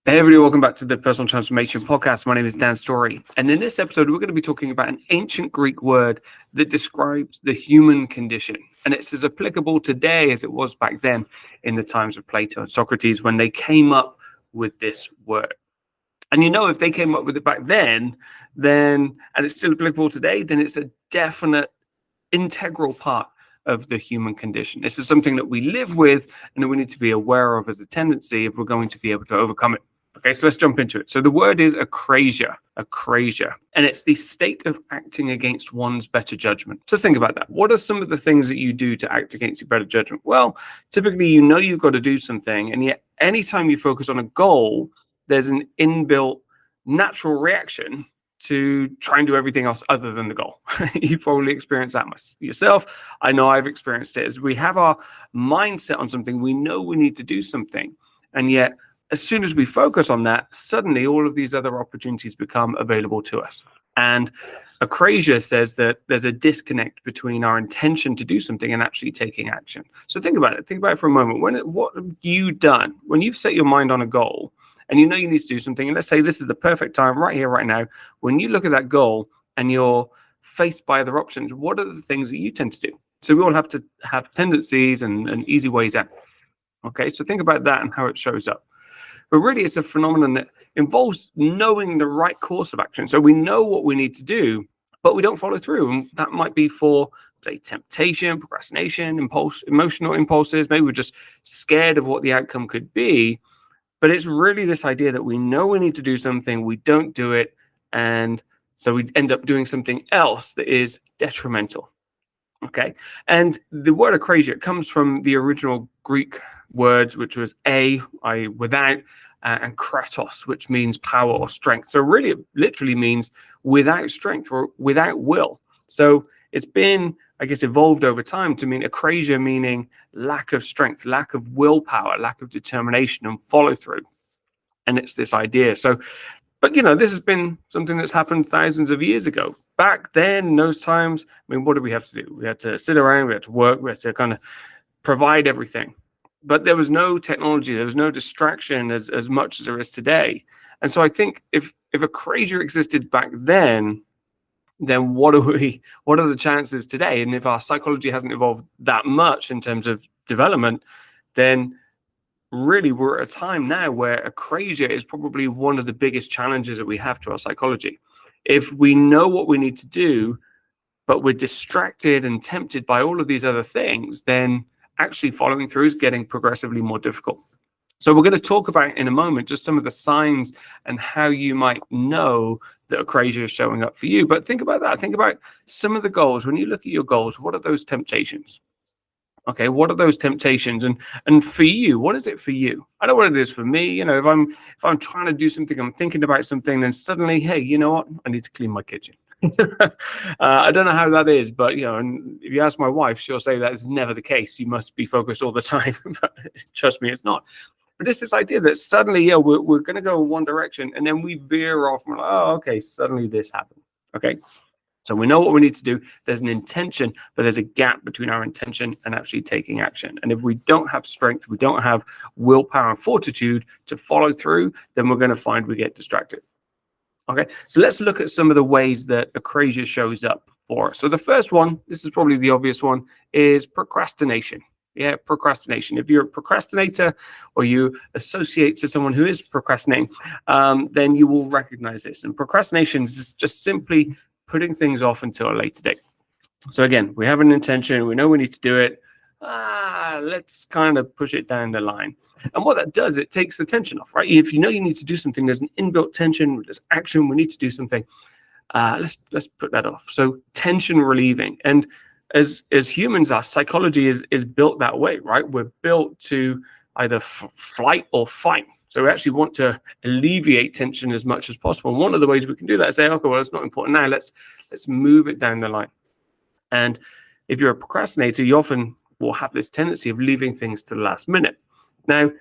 Hey everybody, welcome back to the Personal Transformation Podcast. My name is Dan Storey, and in this episode, we're going to be talking about an ancient Greek word that describes the human condition, and it's as applicable today as it was back then in the times of Plato and Socrates when they came up with this word. And if they came up with it back then, and it's still applicable today, then it's a definite integral part of the human condition. This is something that we live with and that we need to be aware of as a tendency if we're going to be able to overcome it. Okay, so let's jump into it. So the word is akrasia, and it's the state of acting against one's better judgment. Just think about that. What are some of the things that you do to act against your better judgment? Well, typically, you've got to do something, and yet anytime you focus on a goal, there's an inbuilt natural reaction to try and do everything else other than the goal. You probably experienced that yourself. I know I've experienced it. As we have our mindset on something, we know we need to do something, and yet as soon as we focus on that, suddenly all of these other opportunities become available to us. And Akrasia says that there's a disconnect between our intention to do something and actually taking action. So think about it. Think about it for a moment. What have you done when you've set your mind on a goal and you need to do something? And let's say this is the perfect time right here, right now. When you look at that goal and you're faced by other options, what are the things that you tend to do? So we all have to have tendencies and easy ways out. Okay, so think about that and how it shows up. But really, it's a phenomenon that involves knowing the right course of action. So we know what we need to do, but we don't follow through. And that might be for, say, temptation, procrastination, emotional impulses. Maybe we're just scared of what the outcome could be. But it's really this idea that we know we need to do something, we don't do it, and so we end up doing something else that is detrimental. Okay, and the word akrasia comes from the original Greek words, which was without, and kratos, which means power or strength. So really, it literally means without strength or without will. So it's been, I guess, evolved over time to mean akrasia, meaning lack of strength, lack of willpower, lack of determination and follow through. And it's this idea. So, but this has been something that's happened thousands of years ago. Back then, in those times, what did we have to do? We had to sit around, we had to work, we had to kind of provide everything. But there was no technology, there was no distraction as much as there is today. And so I think if akrasia existed back then what are the chances today? And if our psychology hasn't evolved that much in terms of development, then really we're at a time now where akrasia is probably one of the biggest challenges that we have to our psychology. If we know what we need to do, but we're distracted and tempted by all of these other things, then actually following through is getting progressively more difficult. So we're going to talk about in a moment just some of the signs and how you might know that akrasia is showing up for you. But think about that. Think about some of the goals. When you look at your goals, what are those temptations? Okay, what are those temptations? And for you, what is it for you? I know what it is for me. If I'm trying to do something, I'm thinking about something, then suddenly, hey, you know what? I need to clean my kitchen. I don't know how that is, but and if you ask my wife, she'll say that is never the case. You must be focused all the time. But trust me, it's not. But it's this idea that suddenly, we're going to go in one direction, and then we veer off. And we're like, oh, okay, suddenly this happened. Okay, so we know what we need to do. There's an intention, but there's a gap between our intention and actually taking action. And if we don't have strength, we don't have willpower and fortitude to follow through, then we're going to find we get distracted. Okay, so let's look at some of the ways that akrasia shows up for us. So the first one, this is probably the obvious one, is procrastination. Yeah, procrastination. If you're a procrastinator or you associate to someone who is procrastinating, then you will recognize this. And procrastination is just simply putting things off until a later date. So again, we have an intention, we know we need to do it. Let's kind of push it down the line. And what that does, it takes the tension off, right? If you know you need to do something, there's an inbuilt tension, there's action, we need to do something. Let's put that off. So tension relieving. And as humans, our psychology is built that way, right? We're built to either flight or fight. So we actually want to alleviate tension as much as possible. And one of the ways we can do that is say, okay, well, it's not important now. Let's move it down the line. And if you're a procrastinator, you often will have this tendency of leaving things to the last minute. Now,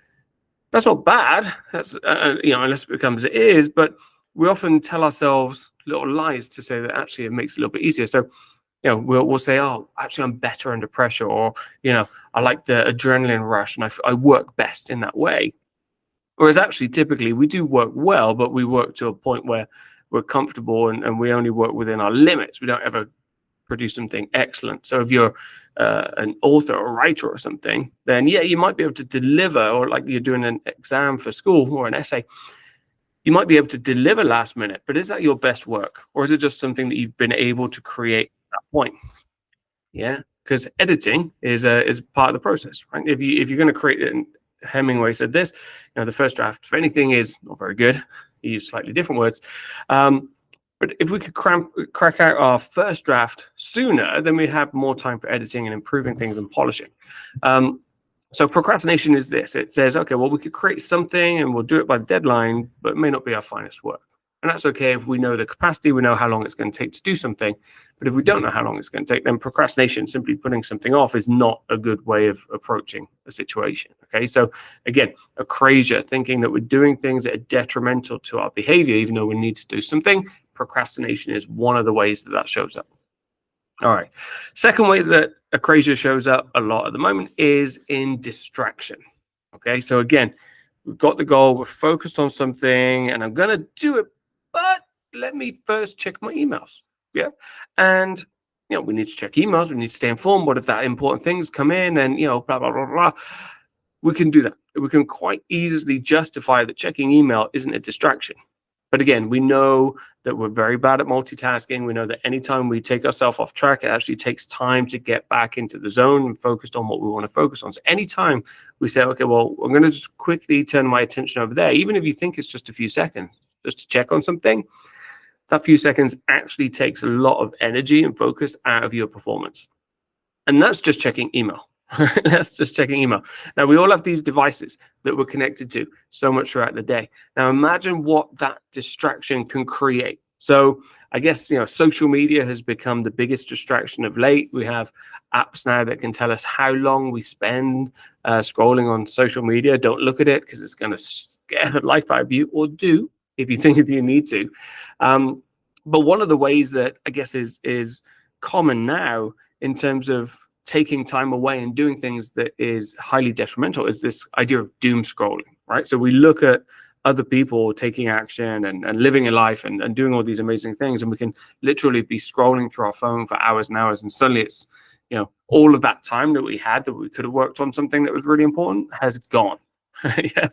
that's not bad. That's unless it becomes it is. But we often tell ourselves little lies to say that actually it makes it a little bit easier. So, we'll say, oh, actually, I'm better under pressure, or I like the adrenaline rush, and I work best in that way. Whereas actually, typically, we do work well, but we work to a point where we're comfortable and we only work within our limits. We don't ever produce something excellent. So if you're an author or writer or something, then yeah, you might be able to deliver, or like you're doing an exam for school or an essay, you might be able to deliver last minute, but is that your best work? Or is it just something that you've been able to create at that point? Yeah, because editing is part of the process, right? If you're going to create it, and Hemingway said this, the first draft of anything is not very good. He used slightly different words. But if we could crack out our first draft sooner, then we have more time for editing and improving things and polishing. So procrastination is this. It says, okay, well, we could create something and we'll do it by the deadline, but it may not be our finest work. And that's okay if we know the capacity, we know how long it's going to take to do something. But if we don't know how long it's going to take, then procrastination, simply putting something off, is not a good way of approaching a situation. Okay, so again, akrasia, thinking that we're doing things that are detrimental to our behavior, even though we need to do something. Procrastination is one of the ways that shows up. All right. Second way that akrasia shows up a lot at the moment is in distraction. Okay, so again, we've got the goal, we're focused on something, and I'm going to do it, but let me first check my emails. Yeah. And, we need to check emails. We need to stay informed. What if that important things come in and, blah, blah, blah, blah. We can do that. We can quite easily justify that checking email isn't a distraction. But again, we know that we're very bad at multitasking. We know that anytime we take ourselves off track, it actually takes time to get back into the zone and focused on what we want to focus on. So anytime we say, okay, well, I'm going to just quickly turn my attention over there, even if you think it's just a few seconds, just to check on something, that few seconds actually takes a lot of energy and focus out of your performance. And that's just checking email. That's just checking email. Now, we all have these devices that we're connected to so much throughout the day. Now, imagine what that distraction can create. So I guess, social media has become the biggest distraction of late. We have apps now that can tell us how long we spend scrolling on social media. Don't look at it because it's going to scare the life out of you, or do if you think that you need to. But one of the ways that I guess is common now in terms of taking time away and doing things that is highly detrimental is this idea of doom scrolling, right? So we look at other people taking action and living a life and doing all these amazing things, and we can literally be scrolling through our phone for hours and hours, and suddenly it's, all of that time that we had that we could have worked on something that was really important has gone. Yeah.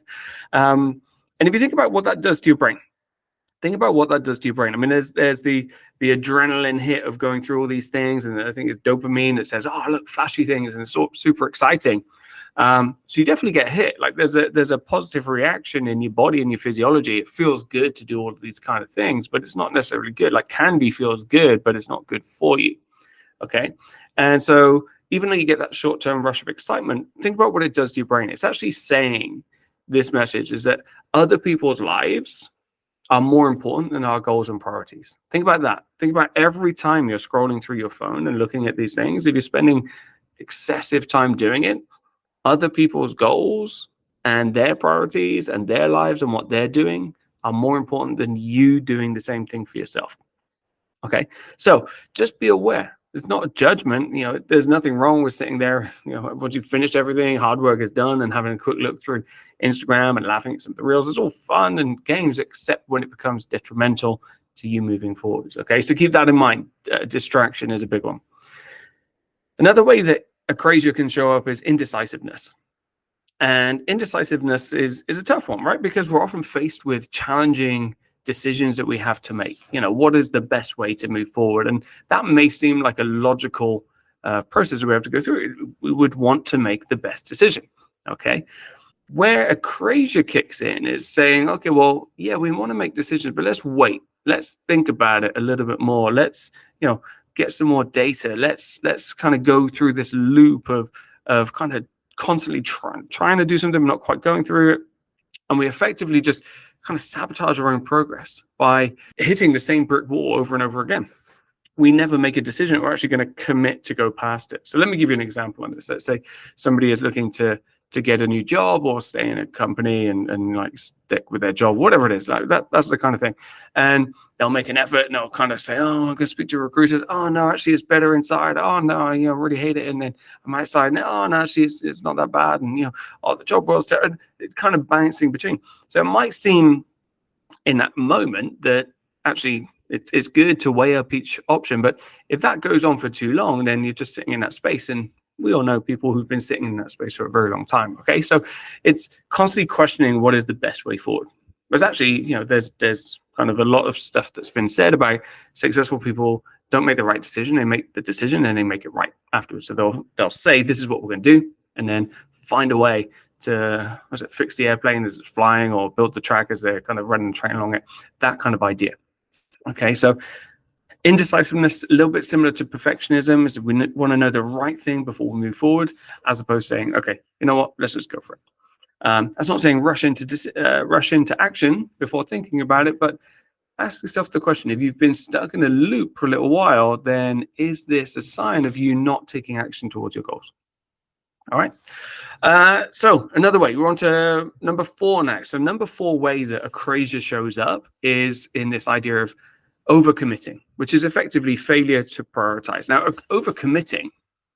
And if you think about what that does to your brain, think about what that does to your brain. I mean, there's the adrenaline hit of going through all these things, and I think it's dopamine that says, "Oh, look, flashy things," and it's super exciting. So you definitely get hit. Like there's a positive reaction in your body and your physiology. It feels good to do all of these kind of things, but it's not necessarily good. Like candy feels good, but it's not good for you. Okay, and so even though you get that short-term rush of excitement, think about what it does to your brain. It's actually saying this message is that other people's lives are more important than our goals and priorities. Think about that. Think about every time you're scrolling through your phone and looking at these things, if you're spending excessive time doing it, other people's goals and their priorities and their lives and what they're doing are more important than you doing the same thing for yourself. Okay, so just be aware. It's not a judgment. There's nothing wrong with sitting there, once you've finished everything, hard work is done, and having a quick look through Instagram and laughing at some of the reels. It's all fun and games, except when it becomes detrimental to you moving forwards. Okay, so keep that in mind. Distraction is a big one. Another way that akrasia can show up is indecisiveness. And indecisiveness is a tough one, right? Because we're often faced with challenging decisions that we have to make. What is the best way to move forward? And that may seem like a logical process that we have to go through. We would want to make the best decision. Okay. Where akrasia kicks in is saying, okay, well, yeah, we want to make decisions, but let's wait. Let's think about it a little bit more. Let's, get some more data. Let's kind of go through this loop of kind of constantly trying to do something, not quite going through it. And we effectively just kind of sabotage our own progress by hitting the same brick wall over and over again. We never make a decision. We're actually going to commit to go past it. So let me give you an example on this. Let's say somebody is looking to to get a new job or stay in a company and like stick with their job, whatever it is. Like that's the kind of thing. And they'll make an effort and they'll kind of say, oh, I'm going to speak to recruiters. Oh, no, actually, it's better inside. Oh, no, I really hate it. And then on my side, no, actually, it's not that bad. And, oh, the job role's terrible. It's kind of bouncing between. So it might seem in that moment that actually it's good to weigh up each option. But if that goes on for too long, then you're just sitting in that space. And we all know people who've been sitting in that space for a very long time. Okay, so it's constantly questioning what is the best way forward. Because actually, there's kind of a lot of stuff that's been said about successful people don't make the right decision. They make the decision and they make it right afterwards. So they'll say, this is what we're going to do, and then find a way to fix the airplane as it's flying or build the track as they're kind of running the train along it. That kind of idea. Okay, so indecisiveness, a little bit similar to perfectionism, is we want to know the right thing before we move forward, as opposed to saying, okay, you know what, let's just go for it. That's not saying rush into action before thinking about it, but ask yourself the question: if you've been stuck in a loop for a little while, then is this a sign of you not taking action towards your goals? All right. So another way, we're on to number 4 now. So number 4 way that akrasia shows up is in this idea of overcommitting, which is effectively failure to prioritize. Now, overcommitting,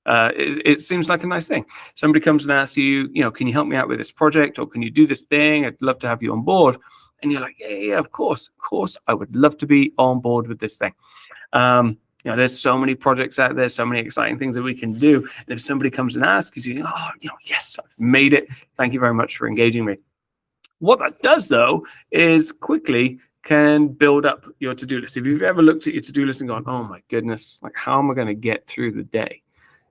it seems like a nice thing. Somebody comes and asks you, can you help me out with this project, or can you do this thing? I'd love to have you on board. And you're like, yeah, of course, I would love to be on board with this thing. There's so many projects out there, so many exciting things that we can do. And if somebody comes and asks you, yes, I've made it. Thank you very much for engaging me. What that does, though, is quickly can build up your to-do list. If you've ever looked at your to-do list and gone, oh my goodness, like how am I going to get through the day?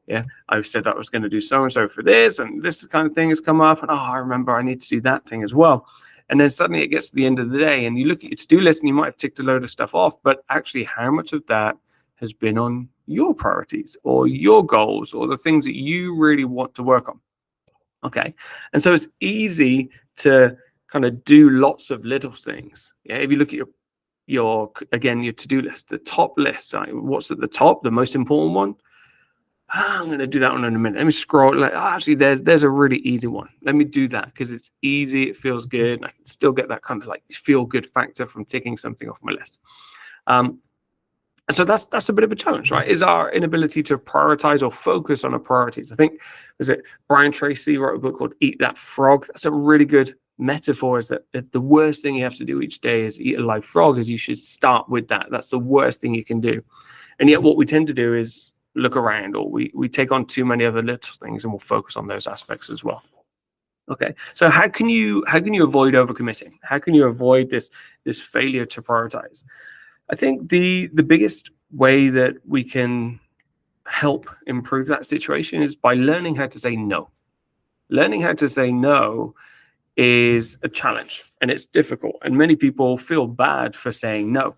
Yeah, I've said that I was going to do so-and-so for this, and this kind of thing has come up, and I remember I need to do that thing as well. And then suddenly it gets to the end of the day and you look at your to-do list and you might have ticked a load of stuff off, but actually how much of that has been on your priorities or your goals or the things that you really want to work on? Okay, and so it's easy to kind of do lots of little things. Yeah, if you look at your to-do list, the top list, what's at the top, the most important one? I'm going to do that one in a minute. Let me scroll. Actually, there's a really easy one. Let me do that because it's easy. It feels good. I can still get that kind of like feel good factor from ticking something off my list. So that's a bit of a challenge, right? Is our inability to prioritize or focus on our priorities. I think, was it Brian Tracy wrote a book called Eat That Frog? That's a really good metaphor, is that if the worst thing you have to do each day is eat a live frog, is you should start with that. That's the worst thing you can do. And yet what we tend to do is look around, or we take on too many other little things and we'll focus on those aspects as well. Okay, so how can you avoid overcommitting? How can you avoid this failure to prioritize? I think the biggest way that we can help improve that situation is by learning how to say no. Learning how to say no is a challenge and it's difficult, and many people feel bad for saying no.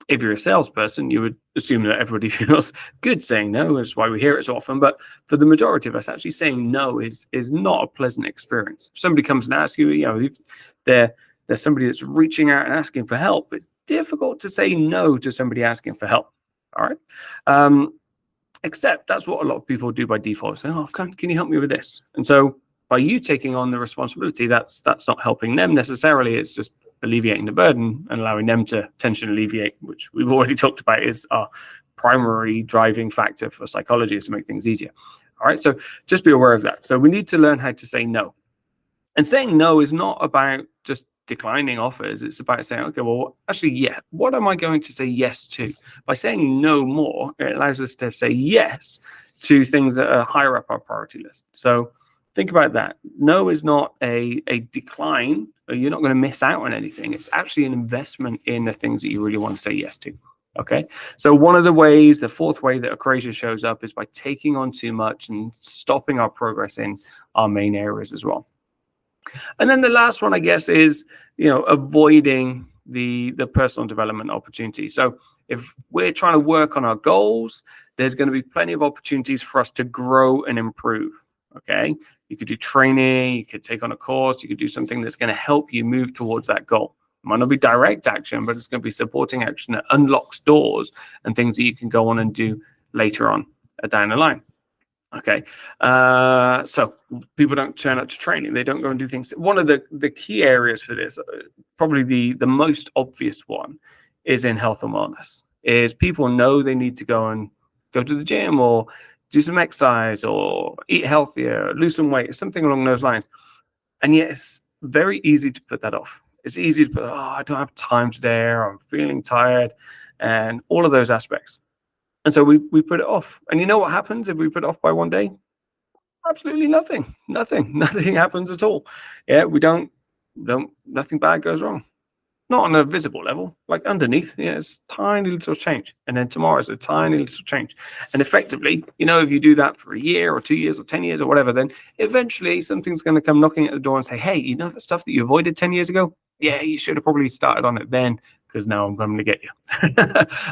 If you're a salesperson, you would assume that everybody feels good saying no. That's why we hear it so often. But for the majority of us, actually saying no is not a pleasant experience. If somebody comes and asks you, there's somebody that's reaching out and asking for help, it's difficult to say no to somebody asking for help. All right. Except that's what a lot of people do by default. Say, oh, can you help me with this? And so by you taking on the responsibility, that's not helping them necessarily. It's just alleviating the burden and allowing them to tension alleviate, which we've already talked about is our primary driving factor for psychology, is to make things easier. All right, so just be aware of that. So we need to learn how to say no. And saying no is not about just declining offers. It's about saying, okay, well, actually, yeah, what am I going to say yes to? By saying no more, it allows us to say yes to things that are higher up our priority list. So think about that. No is not a decline. You're not going to miss out on anything. It's actually an investment in the things that you really want to say yes to. Okay. So one of the ways, the fourth way that akrasia shows up is by taking on too much and stopping our progress in our main areas as well. And then the last one, I guess, is, avoiding the personal development opportunity. So if we're trying to work on our goals, there's going to be plenty of opportunities for us to grow and improve. Okay. You could do training, you could take on a course, you could do something that's going to help you move towards that goal. It might not be direct action, but it's going to be supporting action that unlocks doors and things that you can go on and do later on down the line. Okay. So people don't turn up to training. They don't go and do things. One of the key areas for this, probably the most obvious one, is in health and wellness. Is people know they need to go to the gym or do some exercise or eat healthier, lose some weight, something along those lines. And yet it's very easy to put that off. It's easy to put, oh, I don't have time today, or I'm feeling tired, and all of those aspects. And so we put it off. And you know what happens if we put it off by one day? Absolutely nothing. Nothing happens at all. Yeah, we don't, nothing bad goes wrong. Not on a visible level, like underneath, yeah, it's tiny little change. And then tomorrow is a tiny little change. And effectively, if you do that for a year or 2 years or 10 years or whatever, then eventually something's going to come knocking at the door and say, hey, that stuff that you avoided 10 years ago? Yeah, you should have probably started on it then, because now I'm coming to get you.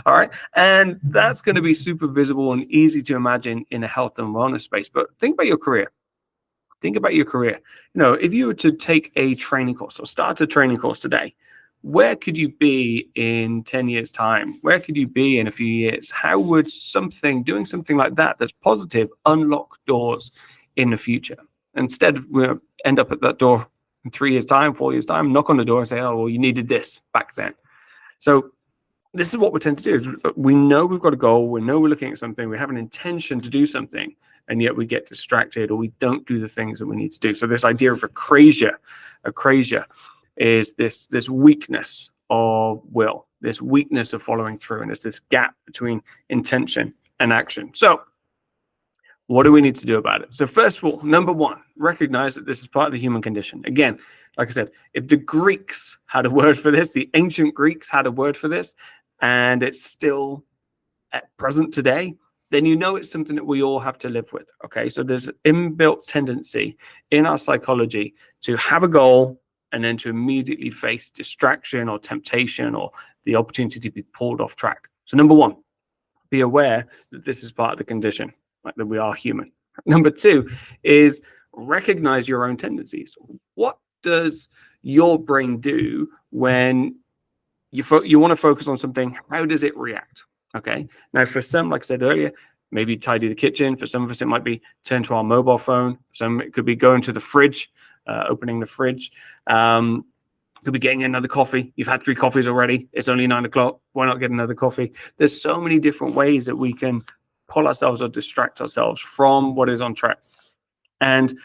All right. And that's going to be super visible and easy to imagine in a health and wellness space. But think about your career. Think about your career. If you were to take a training course or start a training course today, where could you be in 10 years' time? Where could you be in a few years? How would doing something like that that's positive unlock doors in the future? Instead, we'll end up at that door in 3 years' time, 4 years' time, knock on the door and say, oh, well, you needed this back then. So this is what we tend to do. Is we know we've got a goal. We know we're looking at something. We have an intention to do something, and yet we get distracted or we don't do the things that we need to do. So this idea of akrasia is this weakness of will, this weakness of following through, and it's this gap between intention and action. So what do we need to do about it? So first of all, number one, recognize that this is part of the human condition. Again, like I said, if the Greeks had a word for this, the ancient Greeks had a word for this, and it's still at present today, then it's something that we all have to live with. Okay, so there's an inbuilt tendency in our psychology to have a goal and then to immediately face distraction or temptation or the opportunity to be pulled off track. So number one, be aware that this is part of the condition, like that we are human. Number two is recognize your own tendencies. What does your brain do when you want to focus on something? How does it react? Okay. Now, for some, like I said earlier, maybe tidy the kitchen. For some of us, it might be turn to our mobile phone. Some, it could be going to the fridge, opening the fridge. Could be getting another coffee. You've had 3 coffees already. It's only 9 o'clock. Why not get another coffee? There's so many different ways that we can pull ourselves or distract ourselves from what is on track. And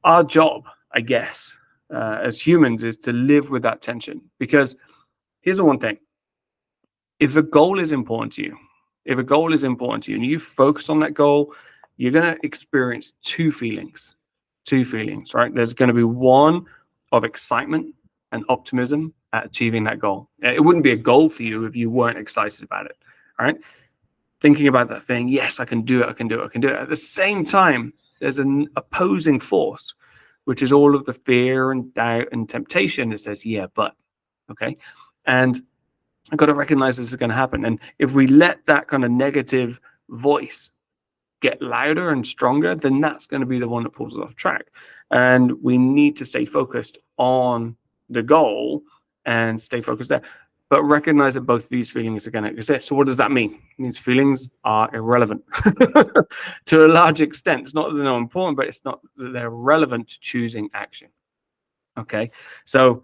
our job, I guess, as humans, is to live with that tension. Because here's the one thing. If a goal is important to you, and you focus on that goal, you're going to experience two feelings, right? There's going to be one of excitement and optimism at achieving that goal. It wouldn't be a goal for you if you weren't excited about it, all right? Thinking about that thing, yes, I can do it. At the same time, there's an opposing force, which is all of the fear and doubt and temptation that says, yeah, but, okay? And I've got to recognize this is going to happen. And if we let that kind of negative voice get louder and stronger, then that's going to be the one that pulls us off track. And we need to stay focused on the goal and stay focused there. But recognize that both of these feelings are going to exist. So what does that mean? It means feelings are irrelevant to a large extent. It's not that they're not important, but it's not that they're relevant to choosing action. Okay, so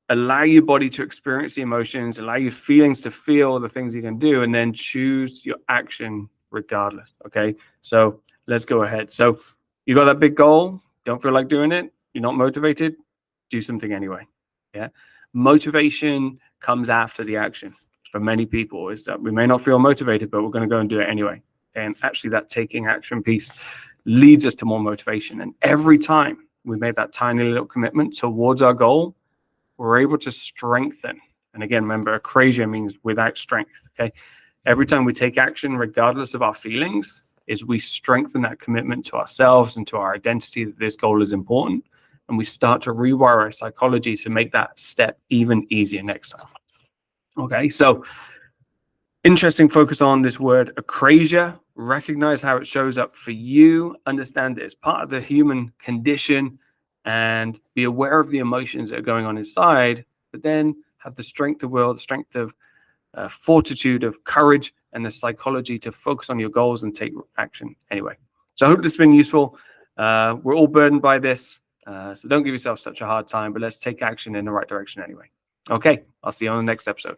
allow your body to experience the emotions, allow your feelings to feel the things you can do, and then choose your action regardless. Okay, so let's go ahead. So you got that big goal, don't feel like doing it, you're not motivated, do something anyway. Yeah, motivation comes after the action. For many people, is that we may not feel motivated, but we're going to go and do it anyway. And actually that taking action piece leads us to more motivation. And every time we made that tiny little commitment towards our goal, we're able to strengthen. And again, remember, akrasia means without strength. Okay, every time we take action, regardless of our feelings, is we strengthen that commitment to ourselves and to our identity that this goal is important, and we start to rewire our psychology to make that step even easier next time. Okay, so interesting focus on this word akrasia. Recognize how it shows up for you. Understand that it's part of the human condition, and be aware of the emotions that are going on inside, but then have the strength of will, the strength of fortitude, of courage, and the psychology to focus on your goals and take action anyway. So I hope this has been useful. We're all burdened by this. So don't give yourself such a hard time, but let's take action in the right direction anyway. Okay, I'll see you on the next episode.